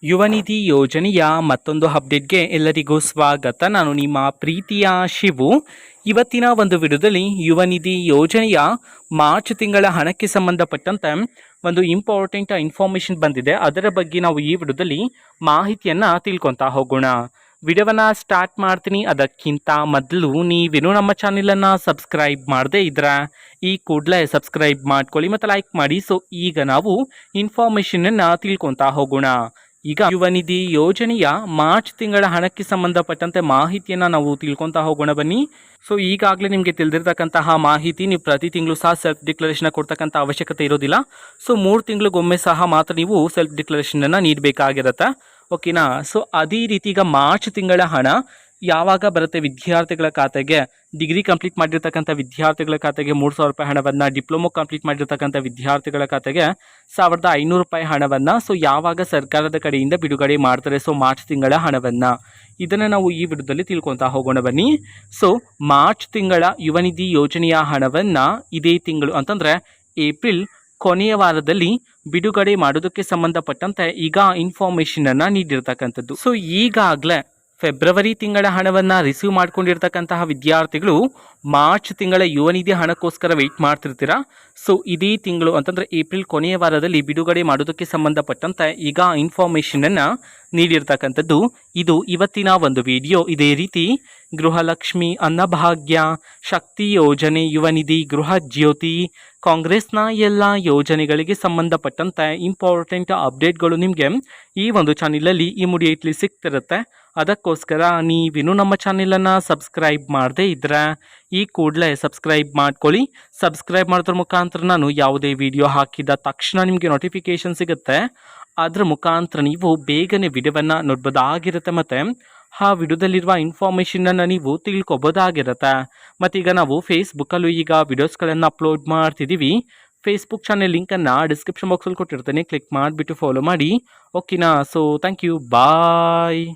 ಯುವ ನಿಧಿ ಯೋಜನೆಯ ಮತ್ತೊಂದು ಅಪ್ಡೇಟ್ಗೆ ಎಲ್ಲರಿಗೂ ಸ್ವಾಗತ. ನಾನು ನಿಮ್ಮ ಪ್ರೀತಿಯ ಶಿವು. ಇವತ್ತಿನ ಒಂದು ವಿಡಿಯೋದಲ್ಲಿ ಯುವ ನಿಧಿ ಯೋಜನೆಯ ಮಾರ್ಚ್ ತಿಂಗಳ ಹಣಕ್ಕೆ ಸಂಬಂಧಪಟ್ಟಂತೆ ಒಂದು ಇಂಪಾರ್ಟೆಂಟ್ ಇನ್ಫಾರ್ಮೇಷನ್ ಬಂದಿದೆ. ಅದರ ಬಗ್ಗೆ ನಾವು ಈ ವಿಡಿಯೋದಲ್ಲಿ ಮಾಹಿತಿಯನ್ನು ತಿಳ್ಕೊತಾ ಹೋಗೋಣ. ವಿಡಿಯೋವನ್ನು ಸ್ಟಾರ್ಟ್ ಮಾಡ್ತೀನಿ. ಅದಕ್ಕಿಂತ ಮೊದಲು ನೀವೇನು ನಮ್ಮ ಚಾನೆಲನ್ನು ಸಬ್ಸ್ಕ್ರೈಬ್ ಮಾಡದೇ ಇದ್ರೆ ಈ ಕೂಡಲೇ ಸಬ್ಸ್ಕ್ರೈಬ್ ಮಾಡ್ಕೊಳ್ಳಿ ಮತ್ತು ಲೈಕ್ ಮಾಡಿ. ಸೊ ಈಗ ನಾವು ಇನ್ಫಾರ್ಮೇಷನನ್ನು ತಿಳ್ಕೊತಾ ಹೋಗೋಣ. ಈಗ ಯುವ ನಿಧಿ ಯೋಜನೆಯ ಮಾರ್ಚ್ ತಿಂಗಳ ಹಣಕ್ಕೆ ಸಂಬಂಧಪಟ್ಟಂತೆ ಮಾಹಿತಿಯನ್ನು ನಾವು ತಿಳ್ಕೊತಾ ಹೋಗೋಣ ಬನ್ನಿ. ಸೊ ಈಗಾಗಲೇ ನಿಮಗೆ ತಿಳಿದಿರ್ತಕ್ಕಂತಹ ಮಾಹಿತಿ, ನೀವು ಪ್ರತಿ ತಿಂಗಳು ಸಹ ಸೆಲ್ಫ್ ಡಿಕ್ಲರೇಷನ್ ಕೊಡ್ತಕ್ಕಂಥ ಅವಶ್ಯಕತೆ ಇರೋದಿಲ್ಲ. ಸೊ 3 ತಿಂಗಳಿಗೊಮ್ಮೆ ಸಹ ಮಾತ್ರ ನೀವು ಸೆಲ್ಫ್ ಡಿಕ್ಲರೇಷನನ್ನು ನೀಡಬೇಕಾಗಿರುತ್ತೆ. ಓಕೆನಾ. ಸೊ ಅದೇ ರೀತಿ ಈಗ ಮಾರ್ಚ್ ತಿಂಗಳ ಹಣ ಯಾವಾಗ ಬರುತ್ತೆ ವಿದ್ಯಾರ್ಥಿಗಳ ಖಾತೆಗೆ? ಡಿಗ್ರಿ ಕಂಪ್ಲೀಟ್ ಮಾಡಿರ್ತಕ್ಕಂಥ ವಿದ್ಯಾರ್ಥಿಗಳ ಖಾತೆಗೆ 3,000 ರೂಪಾಯಿ ಹಣವನ್ನು, ಡಿಪ್ಲೊಮೊ ಕಂಪ್ಲೀಟ್ ಮಾಡಿರ್ತಕ್ಕಂಥ ವಿದ್ಯಾರ್ಥಿಗಳ ಖಾತೆಗೆ 1,500 ರೂಪಾಯಿ ಹಣವನ್ನು ಸೊ ಯಾವಾಗ ಸರ್ಕಾರದ ಕಡೆಯಿಂದ ಬಿಡುಗಡೆ ಮಾಡ್ತಾರೆ? ಸೊ ಮಾರ್ಚ್ ತಿಂಗಳ ಹಣವನ್ನು, ಇದನ್ನು ನಾವು ಈ ವಿಡಿಯೋದಲ್ಲಿ ತಿಳ್ಕೊತಾ ಹೋಗೋಣ ಬನ್ನಿ. ಸೊ ಮಾರ್ಚ್ ತಿಂಗಳ ಯುವ ನಿಧಿ ಯೋಜನೆಯ ಹಣವನ್ನು ಇದೇ ತಿಂಗಳು ಅಂತಂದರೆ ಏಪ್ರಿಲ್ ಕೊನೆಯ ವಾರದಲ್ಲಿ ಬಿಡುಗಡೆ ಮಾಡೋದಕ್ಕೆ ಸಂಬಂಧಪಟ್ಟಂತೆ ಈಗ ಇನ್ಫಾರ್ಮೇಷನನ್ನು ನೀಡಿರ್ತಕ್ಕಂಥದ್ದು. ಸೊ ಈಗಾಗಲೇ ಫೆಬ್ರವರಿ ತಿಂಗಳ ಹಣವನ್ನು ರಿಸೀವ್ ಮಾಡ್ಕೊಂಡಿರ್ತಕ್ಕಂತಹ ವಿದ್ಯಾರ್ಥಿಗಳು ಮಾರ್ಚ್ ತಿಂಗಳ ಯುವ ನಿಧಿ ಹಣಕ್ಕೋಸ್ಕರ ವೆಯ್ಟ್ ಮಾಡ್ತಿರ್ತೀರಾ. ಸೊ ಇದೇ ತಿಂಗಳು ಅಂತಂದರೆ ಏಪ್ರಿಲ್ ಕೊನೆಯ ವಾರದಲ್ಲಿ ಬಿಡುಗಡೆ ಮಾಡೋದಕ್ಕೆ ಸಂಬಂಧಪಟ್ಟಂತೆ ಈಗ ಇನ್ಫಾರ್ಮೇಷನನ್ನು ನೀಡಿರ್ತಕ್ಕಂಥದ್ದು. ಇದು ಇವತ್ತಿನ ಒಂದು ವಿಡಿಯೋ. ಇದೇ ರೀತಿ ಗೃಹಲಕ್ಷ್ಮಿ, ಅನ್ನಭಾಗ್ಯ, ಶಕ್ತಿ ಯೋಜನೆ, ಯುವ ನಿಧಿ, ಗೃಹ ಜ್ಯೋತಿ, ಕಾಂಗ್ರೆಸ್ನ ಎಲ್ಲ ಯೋಜನೆಗಳಿಗೆ ಸಂಬಂಧಪಟ್ಟಂತೆ ಇಂಪಾರ್ಟೆಂಟ್ ಅಪ್ಡೇಟ್ಗಳು ನಿಮಗೆ ಈ ಒಂದು ಚಾನಲಲ್ಲಿ ಇಮಿಡಿಯೇಟ್ಲಿ ಸಿಗ್ತಿರುತ್ತೆ. ಅದಕ್ಕೋಸ್ಕರ ನೀವಿನ್ನೂ ನಮ್ಮ ಚಾನಲನ್ನು ಸಬ್ಸ್ಕ್ರೈಬ್ ಮಾಡದೇ ಇದ್ದರೆ ಈ ಕೂಡಲೇ ಸಬ್ಸ್ಕ್ರೈಬ್ ಮಾಡ್ಕೊಳ್ಳಿ. ಸಬ್ಸ್ಕ್ರೈಬ್ ಮಾಡೋದ್ರ ಮುಖಾಂತರ ನಾನು ಯಾವುದೇ ವಿಡಿಯೋ ಹಾಕಿದ ತಕ್ಷಣ ನಿಮಗೆ ನೋಟಿಫಿಕೇಷನ್ ಸಿಗುತ್ತೆ. ಅದರ ಮುಖಾಂತರ ನೀವು ಬೇಗನೆ ವಿಡಿಯೋವನ್ನು ನೋಡ್ಬೋದಾಗಿರುತ್ತೆ ಮತ್ತು ಆ ವಿಡಿಯೋದಲ್ಲಿರುವ ಇನ್ಫಾರ್ಮೇಷನನ್ನು ನೀವು ತಿಳ್ಕೊಬೋದಾಗಿರುತ್ತೆ. ಮತ್ತೀಗ ನಾವು ಫೇಸ್ಬುಕ್ಕಲ್ಲೂ ಈಗ ವಿಡಿಯೋಸ್ಗಳನ್ನು ಅಪ್ಲೋಡ್ ಮಾಡ್ತಿದ್ದೀವಿ. ಫೇಸ್ಬುಕ್ ಚಾನೆಲ್ ಲಿಂಕನ್ನು ಡಿಸ್ಕ್ರಿಪ್ಷನ್ ಬಾಕ್ಸಲ್ಲಿ ಕೊಟ್ಟಿರ್ತೇನೆ. ಕ್ಲಿಕ್ ಮಾಡಿಬಿಟ್ಟು ಫಾಲೋ ಮಾಡಿ. ಓಕೆನಾ. So thank you, bye.